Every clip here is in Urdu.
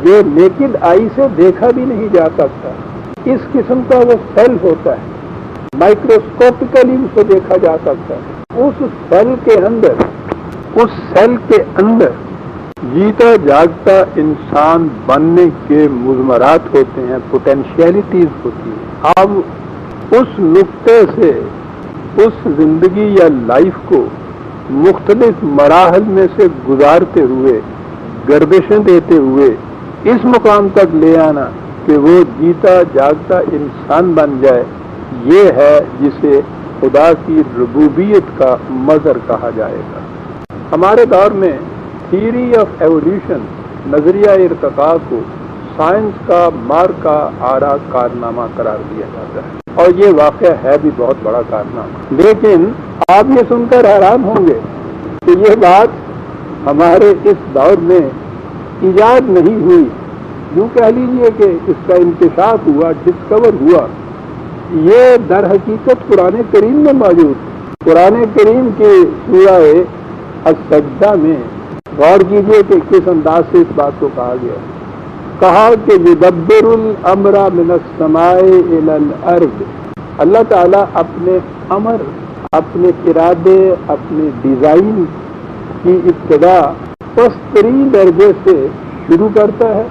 جو نیکڈ آئی سے دیکھا بھی نہیں جا سکتا، اس قسم کا وہ سیل ہوتا ہے، مائکروسکوپیکلی اسے دیکھا جا سکتا ہے۔ اس سیل کے اندر جیتا جاگتا انسان بننے کے مضمرات ہوتے ہیں، پوٹینشیلٹیز ہوتی ہیں۔ اب اس نقطے سے اس زندگی یا لائف کو مختلف مراحل میں سے گزارتے ہوئے، گردشیں دیتے ہوئے اس مقام تک لے آنا کہ وہ جیتا جاگتا انسان بن جائے، یہ ہے جسے خدا کی ربوبیت کا مظہر کہا جائے گا۔ ہمارے دور میں تھیوری آف ایولیوشن، نظریہ ارتقاء کو سائنس کا مارکا آرا کارنامہ قرار دیا جاتا ہے، اور یہ واقعہ ہے بھی بہت بڑا کارنامہ۔ لیکن آپ یہ سن کر حیران ہوں گے کہ یہ بات ہمارے اس دور میں ایجاد نہیں ہوئی، یوں کہہ لیجئے کہ اس کا انکشاف ہوا، ڈسکور ہوا۔ یہ در حقیقت قرآن کریم میں موجود ہے۔ قرآن کریم کی سورہ السجدہ میں غور کیجئے کہ کس انداز سے اس بات کو کہا گیا ہے۔ کہا کہ یدبر الامر من السماء الی الارض، اللہ تعالیٰ اپنے امر، اپنے ارادے، اپنے ڈیزائن کی ابتدا پسترین درجے سے شروع کرتا ہے،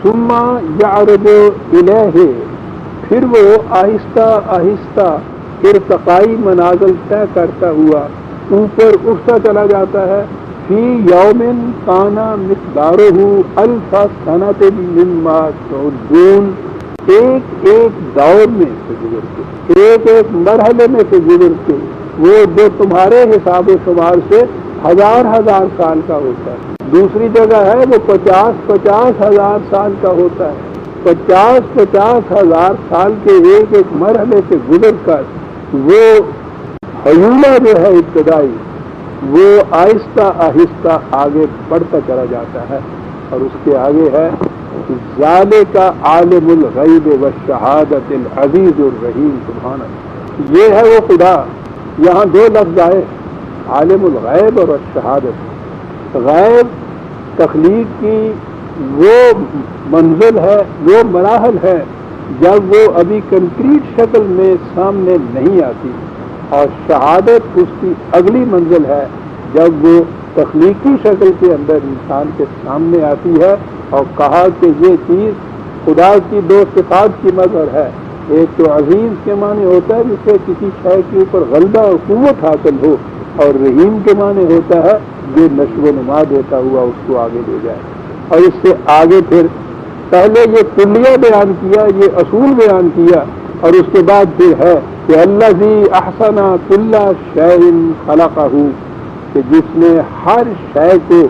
ثم یعرج الیہ، پھر وہ آہستہ آہستہ ارتقائی منازل طے کرتا ہوا اوپر اٹھتا چلا جاتا ہے۔ فی یوم کان مقدارہ الف سنۃ مما تعدون، ایک ایک دور میں سے گزر کے، ایک ایک مرحلے میں سے گزر کے، وہ جو تمہارے حساب و شمار سے ہزار ہزار سال کا ہوتا ہے۔ دوسری جگہ ہے وہ 50,000 سال کا ہوتا ہے۔ 50,000 سال کے ایک ایک مرحلے سے گزر کر وہ حیولہ جو ہے ابتدائی، وہ آہستہ آہستہ آگے بڑھتا چلا جاتا ہے، اور اس کے آگے ہے ذالک عالم الغیب والشہادۃ العزیز الرحیم۔ سبحان اللہ، یہ ہے وہ خدا۔ یہاں دو لفظ آئے، عالم الغیب اور الشہادت۔ غیب تخلیق کی وہ منزل ہے، وہ مراحل ہے جب وہ ابھی کنکریٹ شکل میں سامنے نہیں آتی، اور شہادت اس کی اگلی منزل ہے جب وہ تخلیقی شکل کے اندر انسان کے سامنے آتی ہے۔ اور کہا کہ یہ چیز خدا کی دو صفات کی مظہر ہے، ایک تو عزیز کے معنی ہوتا ہے جسے کسی شے کے اوپر غلبہ اور قوت حاصل ہو، اور رحیم کے معنی ہوتا ہے جو نشو و نما دیتا ہوا اس کو آگے لے جائے۔ اور اس سے آگے پھر پہلے یہ کلیہ بیان کیا، یہ اصول بیان کیا، اور اس کے بعد پھر ہے کہ الذی احسن کل شیء خلقہ، کہ جس نے ہر شے کو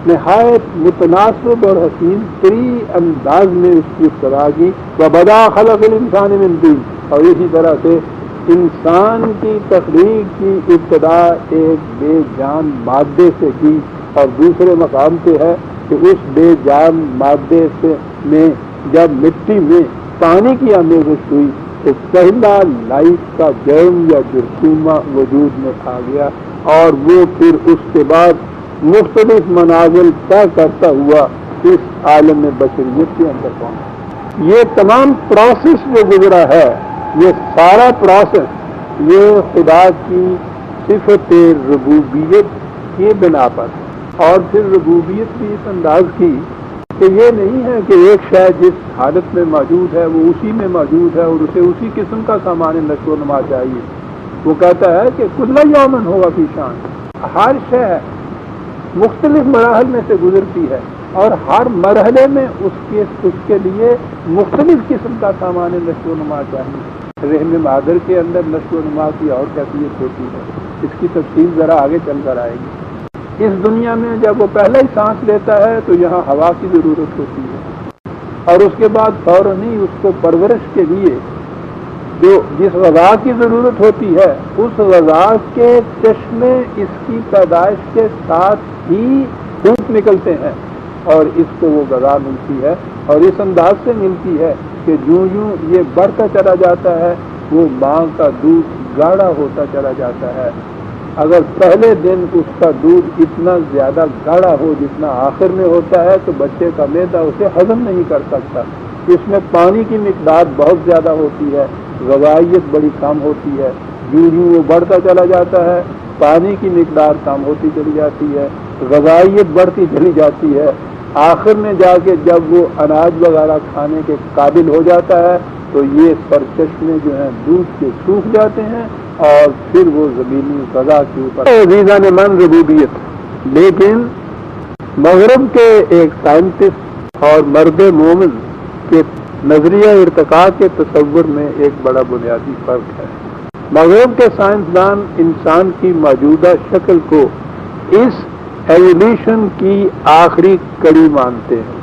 نہایت متناسب اور حسین تری انداز میں اس کی ابتدا کی۔ وبدا خلق الانسان من طین، اور اسی طرح سے انسان کی تخلیق کی ابتدا ایک بے جان مادے سے کی، اور دوسرے مقام پہ ہے کہ اس بے جان مادے سے میں جب مٹی میں پانی کی آمیزش ہوئی تو پہلا لائف کا جرم یا جرثومہ وجود میں آ گیا، اور وہ پھر اس کے بعد مختلف منازل طے کرتا ہوا اس عالم بشریت کے اندر پہنچا۔ یہ تمام پروسیس جو گزرا ہے، یہ سارا پروسیس یہ خدا کی صفت ربوبیت کی بنا پر، اور پھر ربوبیت بھی اس انداز کی کہ یہ نہیں ہے کہ ایک شے جس حالت میں موجود ہے وہ اسی میں موجود ہے اور اسے اسی قسم کا سامان نشو و نما چاہیے۔ وہ کہتا ہے کہ کل یومن ہوگا فی شان، ہر شے مختلف مراحل میں سے گزرتی ہے، اور ہر مرحلے میں اس کے لیے مختلف قسم کا سامان نشو و نما چاہیے۔ رحم مادر کے اندر نشو و نما کی اور کیفیت ہوتی ہے، اس کی تفصیل ذرا آگے چل کر آئے گی۔ اس دنیا میں جب وہ پہلا ہی سانس لیتا ہے تو یہاں ہوا کی ضرورت ہوتی ہے، اور اس کے بعد فوراً ہی اس کو پرورش کے لیے جس غذا کی ضرورت ہوتی ہے، اس غذا کے چشمے اس کی پیدائش کے ساتھ ہی پھوٹ نکلتے ہیں، اور اس کو وہ غذا ملتی ہے، اور اس انداز سے ملتی ہے کہ جوں جوں یہ بڑھتا چلا جاتا ہے وہ ماں کا دودھ گاڑھا ہوتا چلا جاتا ہے، اگر پہلے دن اس کا دودھ اتنا زیادہ گاڑھا ہو جتنا آخر میں ہوتا ہے تو بچے کا معدہ اسے ہضم نہیں کر سکتا. اس میں پانی کی مقدار بہت زیادہ ہوتی ہے, غذائیت بڑی کم ہوتی ہے. یوں یوں وہ بڑھتا چلا جاتا ہے, پانی کی مقدار کم ہوتی چلی جاتی ہے, غذائیت بڑھتی چلی جاتی ہے. آخر میں جا کے جب وہ اناج وغیرہ کھانے کے قابل ہو جاتا ہے تو یہ سرچشمے جو ہیں دودھ کے سوکھ جاتے ہیں اور پھر وہ زمینی غذا کے اوپر عزیزان من ربوبیت. لیکن مغرب کے ایک سائنٹسٹ اور مرد مومن کے نظریہ ارتقاء کے تصور میں ایک بڑا بنیادی فرق ہے. مغرب کے سائنسدان انسان کی موجودہ شکل کو اس ایولیوشن کی آخری کڑی مانتے ہیں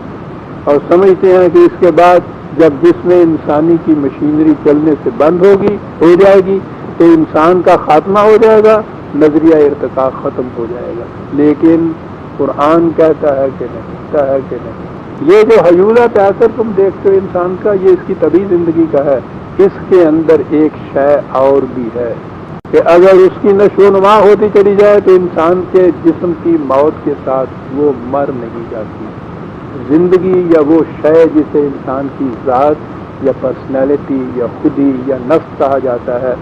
اور سمجھتے ہیں کہ اس کے بعد جب جسم انسانی کی مشینری چلنے سے بند ہو جائے گی تو انسان کا خاتمہ ہو جائے گا, نظریہ ارتقاء ختم ہو جائے گا. لیکن قرآن کہتا ہے کہ نہیں. یہ جو حیولہ تاثر تم دیکھتے ہو انسان کا, یہ اس کی طبعی زندگی کا ہے. اس کے اندر ایک شے اور بھی ہے کہ اگر اس کی نشو و نما ہوتی چلی جائے تو انسان کے جسم کی موت کے ساتھ وہ مر نہیں جاتی. زندگی یا وہ شے جسے انسان کی ذات یا پرسنالٹی یا خودی یا نفس کہا جاتا ہے,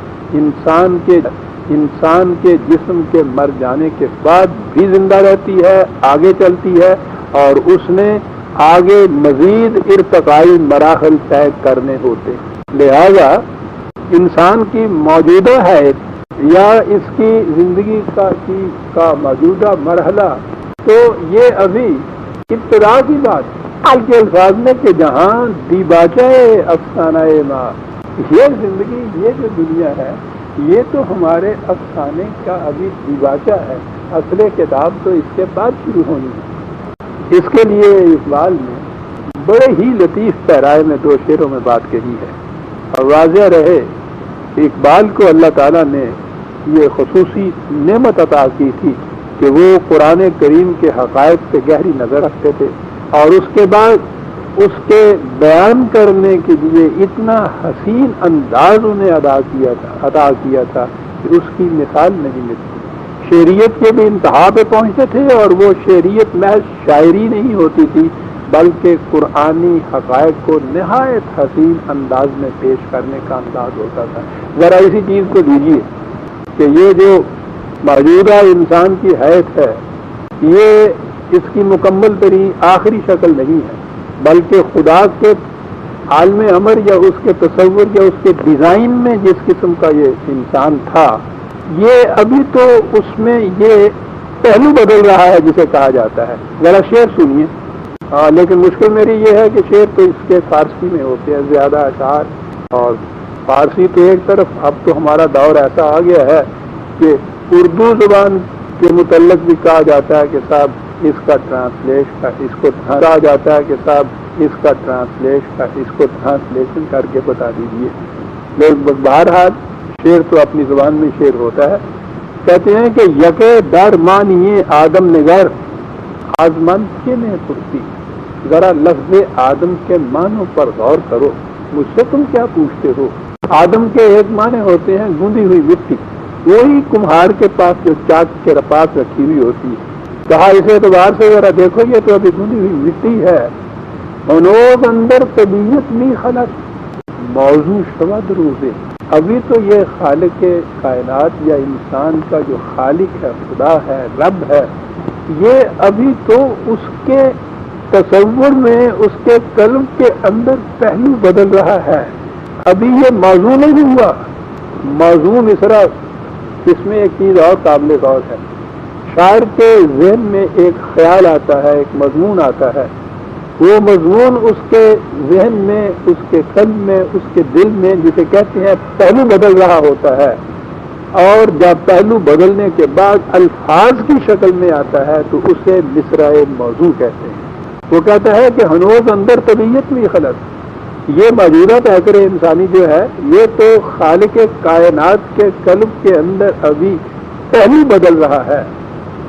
انسان کے جسم کے مر جانے کے بعد بھی زندہ رہتی ہے, آگے چلتی ہے اور اس نے آگے مزید ارتقائی مراحل طے کرنے ہوتے. لہذا انسان کی موجودہ حیات یا اس کی زندگی کا موجودہ مرحلہ تو یہ ابھی ابتدا کی بات حال کے الفاظ میں کہ جہاں دیباچہ افسانہ ماں, یہ زندگی, یہ جو دنیا ہے یہ تو ہمارے افسانے کا ابھی دیباچہ ہے. اصل کتاب تو اس کے بعد شروع ہونی ہے. اس کے لیے اقبال نے بڑے ہی لطیف پیرائے میں 2 شعروں میں بات کہی ہے اور واضح رہے اقبال کو اللہ تعالیٰ نے یہ خصوصی نعمت عطا کی تھی کہ وہ قرآن کریم کے حقائق پہ گہری نظر رکھتے تھے اور اس کے بعد اس کے بیان کرنے کے لیے اتنا حسین انداز انہیں عطا کیا تھا کہ اس کی مثال نہیں ملتی. شعریت کے بھی انتہا پہ پہنچتے تھے اور وہ شعریت محض شاعری نہیں ہوتی تھی بلکہ قرآنی حقائق کو نہایت حسین انداز میں پیش کرنے کا انداز ہوتا تھا. ذرا اسی چیز کو دیجیے کہ یہ جو موجودہ انسان کی حیث ہے یہ اس کی مکمل ترین آخری شکل نہیں ہے بلکہ خدا کے عالم امر یا اس کے تصور یا اس کے ڈیزائن میں جس قسم کا یہ انسان تھا یہ ابھی تو اس میں یہ پہلو بدل رہا ہے جسے کہا جاتا ہے. ذرا شعر سنیے. لیکن مشکل میری یہ ہے کہ شعر تو اس کے فارسی میں ہوتے ہیں زیادہ اشعار, اور فارسی تو ایک طرف, اب تو ہمارا دور ایسا آ گیا ہے کہ اردو زبان کے متعلق بھی کہا جاتا ہے کہ صاحب اس کا کہا جاتا ہے کہ صاحب اس کا ٹرانسلیشن کر کے بتا دیجیے. لوگ بہرحال شعر تو اپنی زبان میں شعر ہوتا ہے. کہتے ہیں کہ یکے در مانیے آدم نگر آزمند کے میں پرتی. ذرا لفظ آدم کے معنوں پر غور کرو, مجھ سے تم کیا پوچھتے ہو. آدم کے ایک معنی ہوتے ہیں گوندی ہوئی مٹی, وہی کمہار کے پاس جو چاک کے پاس رکھی ہوئی ہوتی ہے. کہا اس اعتبار سے ذرا دیکھو یہ تو ابھی گوندی ہوئی مٹی ہے. انوز اندر طبیعت نہیں خلق موضوع شود روزے. ابھی تو یہ خالق کائنات یا انسان کا جو خالق ہے, خدا ہے, رب ہے, یہ ابھی تو اس کے تصور میں اس کے قلب کے اندر پہلو بدل رہا ہے. ابھی یہ موضوع نہیں ہوا. موضوع مصرع اس میں ایک چیز اور قابل غور ہے. شاعر کے ذہن میں ایک خیال آتا ہے, ایک مضمون آتا ہے, وہ مضمون اس کے ذہن میں, اس کے قلب میں, اس کے دل میں جسے کہتے ہیں پہلو بدل رہا ہوتا ہے, اور جب پہلو بدلنے کے بعد الفاظ کی شکل میں آتا ہے تو اسے مصرع موضوع کہتے ہیں. وہ کہتا ہے کہ ہنوز اندر طبیعت میں خلق, یہ موجودہ پیکر انسانی جو ہے یہ تو خالق کائنات کے قلب کے اندر ابھی پہلو بدل رہا ہے.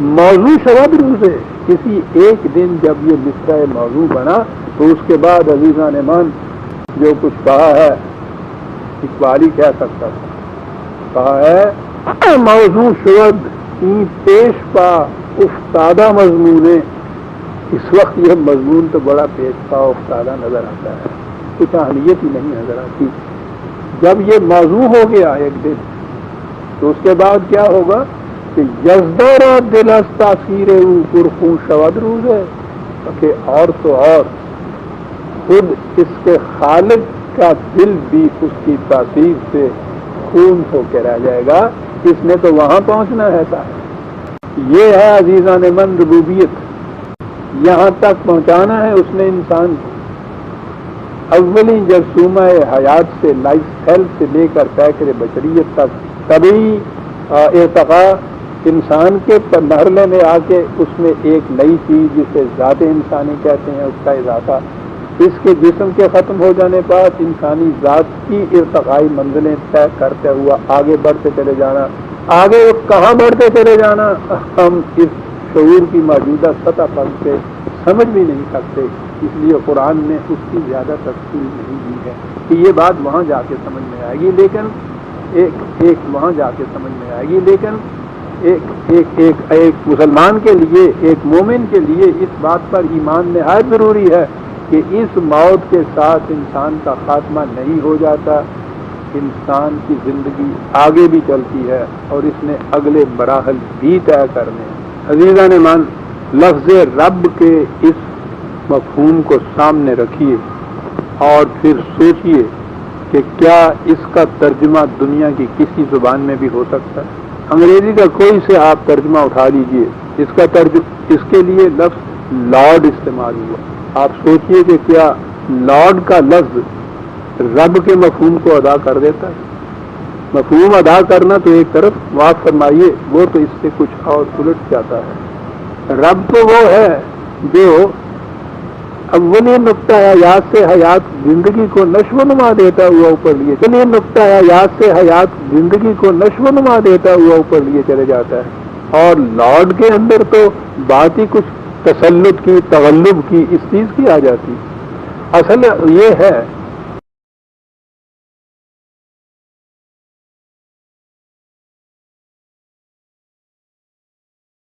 موضوع شراب روزے, کسی ایک دن جب یہ مصرع موضوع بنا تو اس کے بعد عزیزان ایمان جو کچھ کہا ہے اقبال ہی کہہ سکتا تھا. کہا ہے موضوع شد این پیش پا افتادہ مضمون ہے. اس وقت یہ مضمون تو بڑا پیش پا افتادہ نظر آتا ہے, کچھ اہمیت ہی نہیں نظر آتی. جب یہ موضوع ہو گیا ایک دن تو اس کے بعد کیا ہوگا کہ یزدارا دل از تاثیر او پرخون شود روز ہے, کہ اور تو اور خود اس کے خالق کا دل بھی اس کی تاثیر سے خون ہو کے رہ جائے گا. اس نے تو وہاں پہنچنا ہے صاحب. یہ ہے عزیزان من ربوبیت, یہاں تک پہنچانا ہے اس نے انسان کو. اولی جرثومہ حیات سے لائف ہیلتھ سے لے کر پیکر بشریت تک تبھی ارتقاء انسان کے مرحلے میں آ کے اس میں ایک نئی چیز جسے ذات انسانی کہتے ہیں اس کا اضافہ. اس کے جسم کے ختم ہو جانے پر انسانی ذات کی ارتقائی منزلیں طے کرتے ہوا آگے بڑھتے چلے جانا. آگے کہاں بڑھتے چلے جانا ہم اس شعور کی موجودہ سطح پر سے سمجھ بھی نہیں سکتے. اس لیے قرآن نے اس کی زیادہ تفصیل نہیں دی ہے کہ یہ بات وہاں جا کے سمجھ میں آئے گی, لیکن ایک وہاں جا کے سمجھ میں آئے گی. لیکن ایک مسلمان کے لیے, ایک مومن کے لیے اس بات پر ایمان نہایت ضروری ہے کہ اس موت کے ساتھ انسان کا خاتمہ نہیں ہو جاتا. انسان کی زندگی آگے بھی چلتی ہے اور اس نے اگلے مراحل بھی طے کرنے ہیں. عزیزان من, لفظ رب کے اس مفہوم کو سامنے رکھیے اور پھر سوچئے کہ کیا اس کا ترجمہ دنیا کی کسی زبان میں بھی ہو سکتا ہے. انگریزی کا کوئی سے آپ ترجمہ اٹھا لیجئے, اس کے لیے لفظ لارڈ استعمال ہوا. آپ سوچئے کہ کیا لارڈ کا لفظ رب کے مفہوم کو ادا کر دیتا ہے. مفہوم ادا کرنا تو ایک طرف, معاف فرمائیے, وہ تو اس سے کچھ اور الٹ جاتا ہے. رب تو وہ ہے جو اولی نقطہ حیات سے حیات زندگی کو نشو و نما دیتا ہوا اوپر لیے, اولی نقطہ حیات سے حیات زندگی کو نشو و نما دیتا ہوا اوپر لیے چلے جاتا ہے. اور لارڈ کے اندر تو بات ہی کچھ تسلط کی, تغلب کی, اس چیز کی آ جاتی. اصل یہ ہے